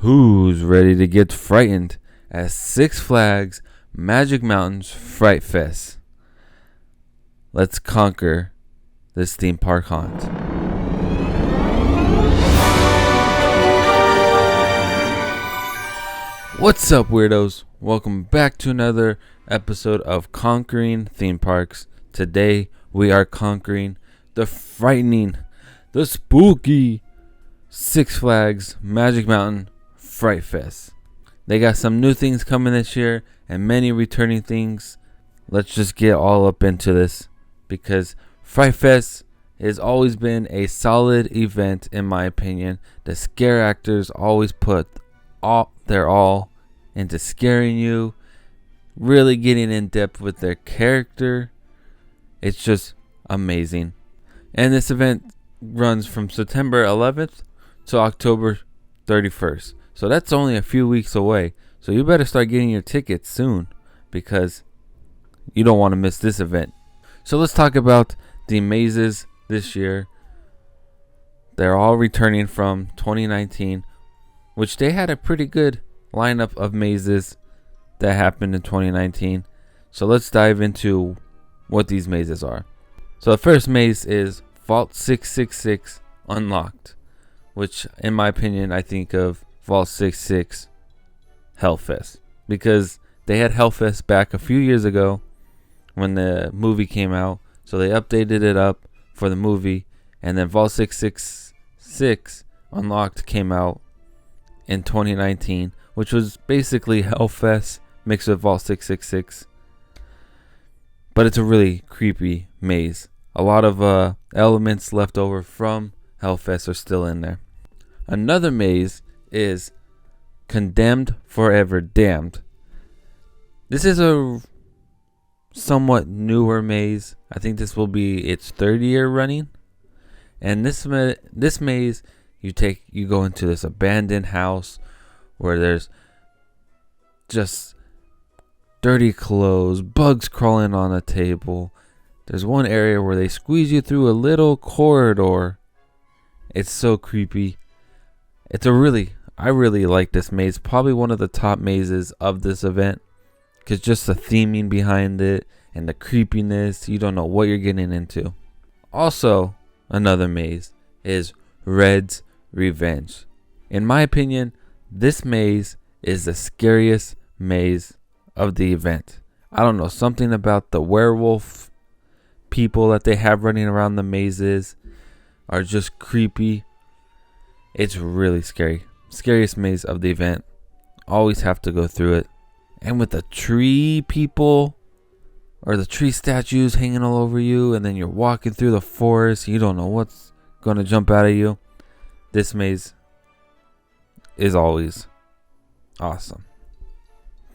Who's ready to get frightened at Six Flags Magic Mountain's Fright Fest? Let's conquer this theme park haunt. What's up, weirdos? Welcome back to another episode of Conquering Theme Parks. Today we are conquering the frightening, the spooky Six Flags Magic Mountain Fright Fest. They got some new things coming this year and many returning things. Let's just get all up into this because Fright Fest has always been a solid event in my opinion. The scare actors always put their all into scaring you, really getting in depth with their character. It's just amazing. And this event runs from September 11th to October 31st. So that's only a few weeks away. So you better start getting your tickets soon because you don't want to miss this event. So let's talk about the mazes this year. They're all returning from 2019, which they had a pretty good lineup of mazes that happened in 2019. So let's dive into what these mazes are. So the first maze is Vault 666 Unlocked, which in my opinion I think of Vault 66 Hellfest because they had Hellfest back a few years ago when the movie came out. So they updated it up for the movie, and then Vault 666 Unlocked came out in 2019, which was basically Hellfest mixed with Vault 666. But it's a really creepy maze. A lot of elements left over from Hellfest are still in there. Another maze is Condemned Forever Damned. This is a somewhat newer maze. I think this will be its third year running. And this maze, you go into this abandoned house where there's just dirty clothes, bugs crawling on a table. There's one area where they squeeze you through a little corridor. It's so creepy. I really like this maze. Probably one of the top mazes of this event. Because just the theming behind it and the creepiness, you don't know what you're getting into. Also, another maze is Red's Revenge. In my opinion, this maze is the scariest maze of the event. I don't know, something about the werewolf people that they have running around the mazes are just creepy. It's really scary. Scariest maze of the event. Always have to go through it. And with the tree people or the tree statues hanging all over you, and then you're walking through the forest, you don't know what's going to jump out at you. This maze is always awesome.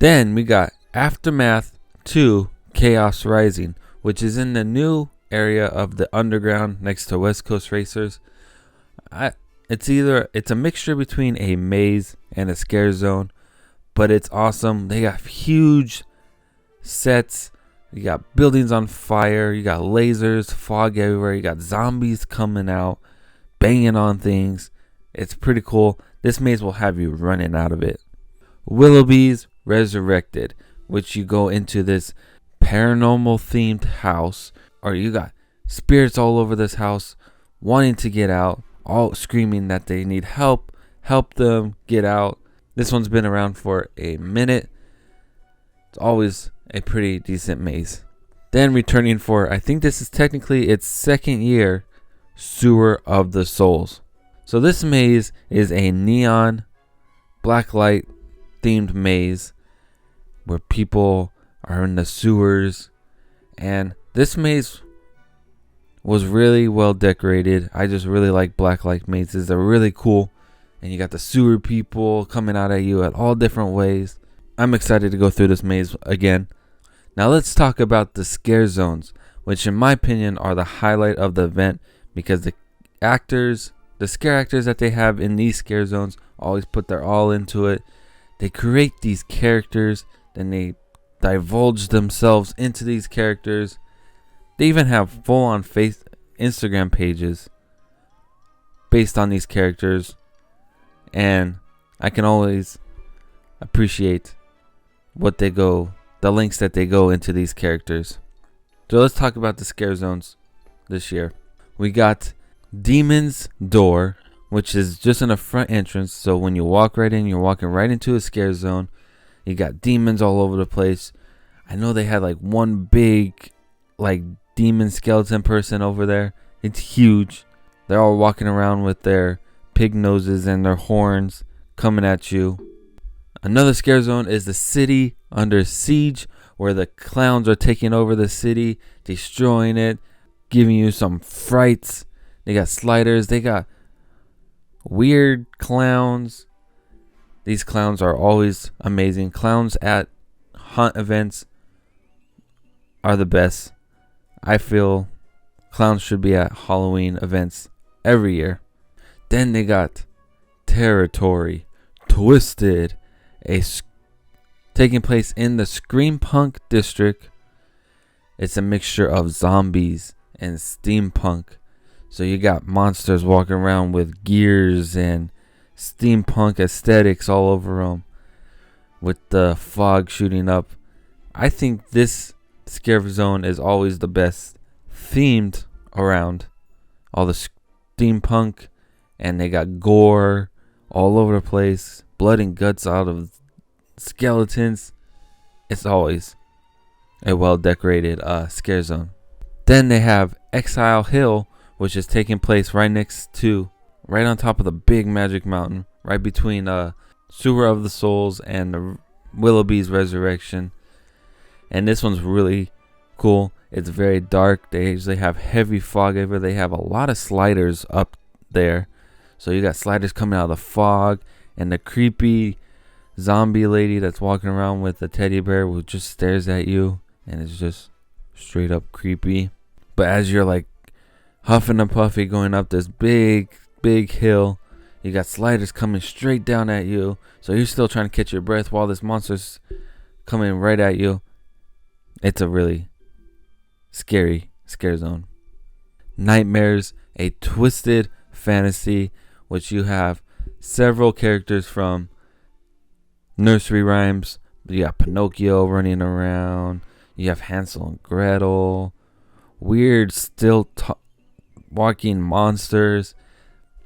Then we got Aftermath 2 Chaos Rising, which is in the new area of the underground next to West Coast Racers. It's a mixture between a maze and a scare zone, but it's awesome. They got huge sets. You got buildings on fire. You got lasers, fog everywhere. You got zombies coming out, banging on things. It's pretty cool. This maze will have you running out of it. Willowbees Resurrected, which you go into this paranormal themed house, or you got spirits all over this house wanting to get out, all screaming that they need help them get out. This one's been around for a minute. It's always a pretty decent maze. Then returning for, I think this is technically its second year, Sewer of the Souls. So this maze is a neon blacklight themed maze where people are in the sewers, and this maze was really well decorated. I just really like blacklight mazes. They're really cool, and you got the sewer people coming out at you at all different ways. I'm excited to go through this maze again. Now let's talk about the scare zones, which in my opinion are the highlight of the event because the scare actors that they have in these scare zones always put their all into it. They create these characters, then they divulge themselves into these characters. They even have full-on Instagram pages based on these characters. And I can always appreciate the lengths that they go into these characters. So let's talk about the scare zones this year. We got Demon's Door, which is just in a front entrance. So when you walk right in, you're walking right into a scare zone. You got demons all over the place. I know they had like one big like demon skeleton person over there. It's huge. They're all walking around with their pig noses and their horns coming at you. Another scare zone is the City Under Siege, where the clowns are taking over the city, destroying it, giving you some frights. They got sliders. They got weird clowns. These clowns are always amazing. Clowns at haunt events are the best. I feel clowns should be at Halloween events every year. Then they got Territory Twisted, taking place in the Scream Punk district. It's a mixture of zombies and steampunk. So you got monsters walking around with gears and steampunk aesthetics all over them, with the fog shooting up. I think this scare zone is always the best themed around. All the steampunk, and they got gore all over the place, blood and guts out of skeletons. It's always a well decorated scare zone. Then they have Exile Hill, which is taking place right on top of the big magic mountain, right between Sewer of the Souls and the Willowbees Resurrection. And this one's really cool. It's very dark. They usually have heavy fog over. They have a lot of sliders up there. So you got sliders coming out of the fog, and the creepy zombie lady that's walking around with a teddy bear who just stares at you, and it's just straight up creepy. But as you're like huffing and puffy going up this big hill, you got sliders coming straight down at you. So you're still trying to catch your breath while this monster's coming right at you. It's a really scary scare zone. Nightmares, a twisted fantasy, which you have several characters from nursery rhymes. You got Pinocchio running around. You have Hansel and Gretel. Weird walking monsters.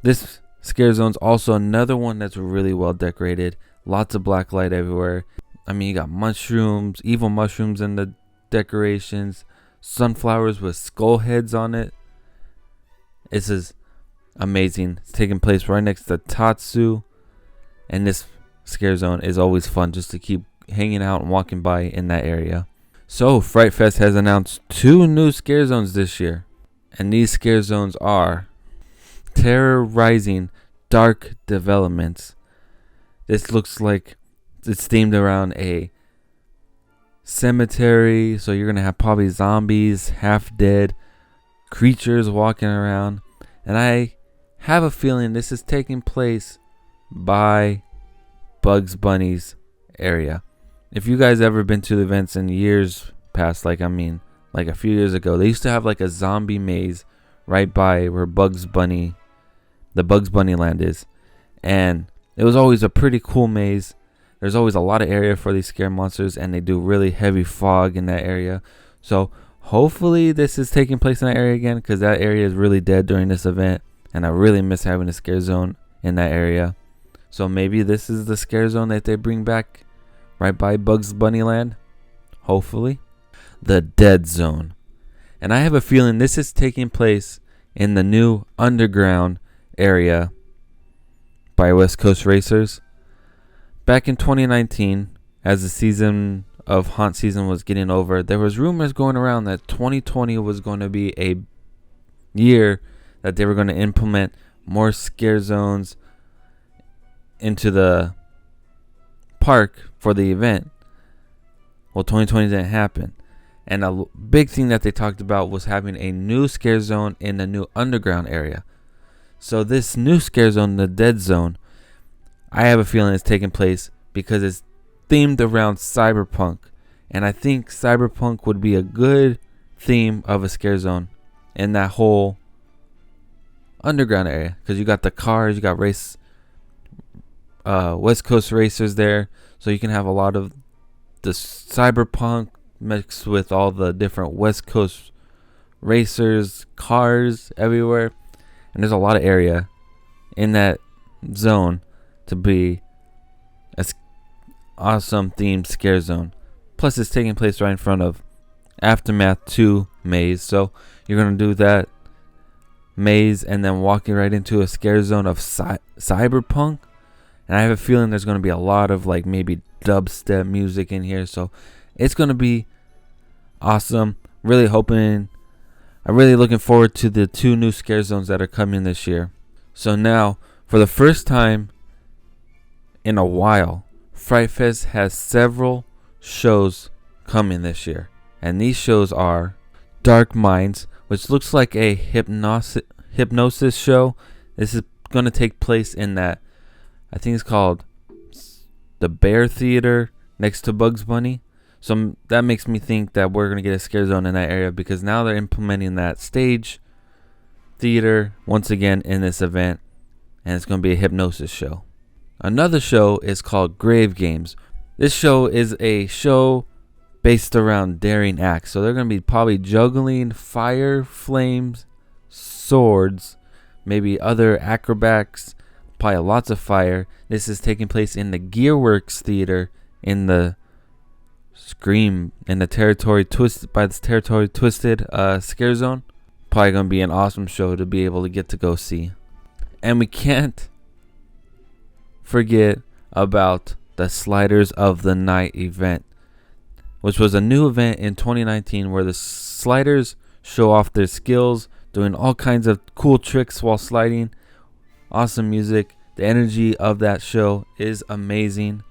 This scare zone's also another one that's really well decorated. Lots of black light everywhere. I mean, you got mushrooms, evil mushrooms in the decorations, sunflowers with skull heads on it. This is amazing. It's taking place right next to Tatsu, and this scare zone is always fun just to keep hanging out and walking by in that area. So Fright Fest has announced 2 new scare zones this year, and these scare zones are Terrorizing Dark Developments. This looks like it's themed around a cemetery, so you're gonna have probably zombies, half dead creatures walking around, and I have a feeling this is taking place by Bugs Bunny's area. If you guys ever been to the events in years past, like a few years ago, they used to have like a zombie maze right by where the Bugs Bunny land is, and it was always a pretty cool maze. There's always a lot of area for these scare monsters, and they do really heavy fog in that area. So hopefully this is taking place in that area again, because that area is really dead during this event, and I really miss having a scare zone in that area. So maybe this is the scare zone that they bring back right by Bugs Bunny land. Hopefully. The Dead Zone. And I have a feeling this is taking place in the new underground area by West Coast Racers. Back in 2019, as the season of haunt season was getting over, there was rumors going around that 2020 was going to be a year that they were going to implement more scare zones into the park for the event. Well, 2020 didn't happen. And a big thing that they talked about was having a new scare zone in the new underground area. So this new scare zone, the Dead Zone, I have a feeling it's taking place because it's themed around cyberpunk. And I think cyberpunk would be a good theme of a scare zone in that whole underground area. Because you got the cars, you got West Coast racers there, so you can have a lot of the cyberpunk mixed with all the different West Coast racers, cars everywhere, and there's a lot of area in that zone to be a awesome themed scare zone. Plus, it's taking place right in front of Aftermath 2 maze, so you're gonna do that maze and then walking right into a scare zone of cyberpunk. And I have a feeling there's gonna be a lot of like maybe dubstep music in here, so it's gonna be awesome. I'm really looking forward to the 2 new scare zones that are coming this year. So now, for the first time in a while, Fright Fest has several shows coming this year. And these shows are Dark Minds, which looks like a hypnosis show. This is going to take place in that, I think it's called the Bear Theater next to Bugs Bunny. So that makes me think that we're going to get a scare zone in that area, because now they're implementing that stage theater once again in this event, and it's going to be a hypnosis show. Another show is called Grave Games. This show is a show based around daring acts. So they're going to be probably juggling fire, flames, swords, maybe other acrobats, probably lots of fire. This is taking place in the Gearworks Theater in the Territory Twisted scare zone. Probably going to be an awesome show to be able to get to go see. And we can't forget about the Sliders of the Night event, which was a new event in 2019 where the sliders show off their skills, doing all kinds of cool tricks while sliding. Awesome music. The energy of that show is amazing.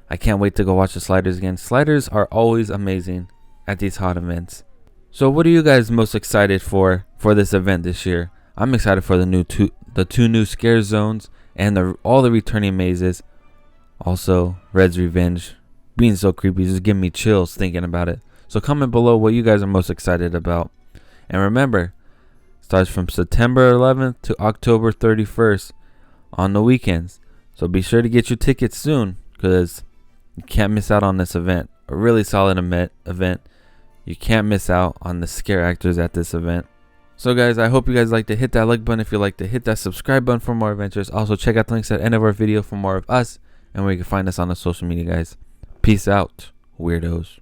I can't wait to go watch the sliders again. Sliders are always amazing at these hot events. So what are you guys most excited for this event this year? I'm excited for the two new scare zones and all the returning mazes. Also, Red's Revenge being so creepy just giving me chills thinking about it. So comment below what you guys are most excited about. And remember, it starts from September 11th to October 31st on the weekends. So be sure to get your tickets soon, because you can't miss out on this event. A really solid event. You can't miss out on the scare actors at this event. So guys, I hope you guys like to hit that like button if you like to hit that subscribe button for more adventures. Also check out the links at the end of our video for more of us and where you can find us on the social media, guys. Peace out, weirdos.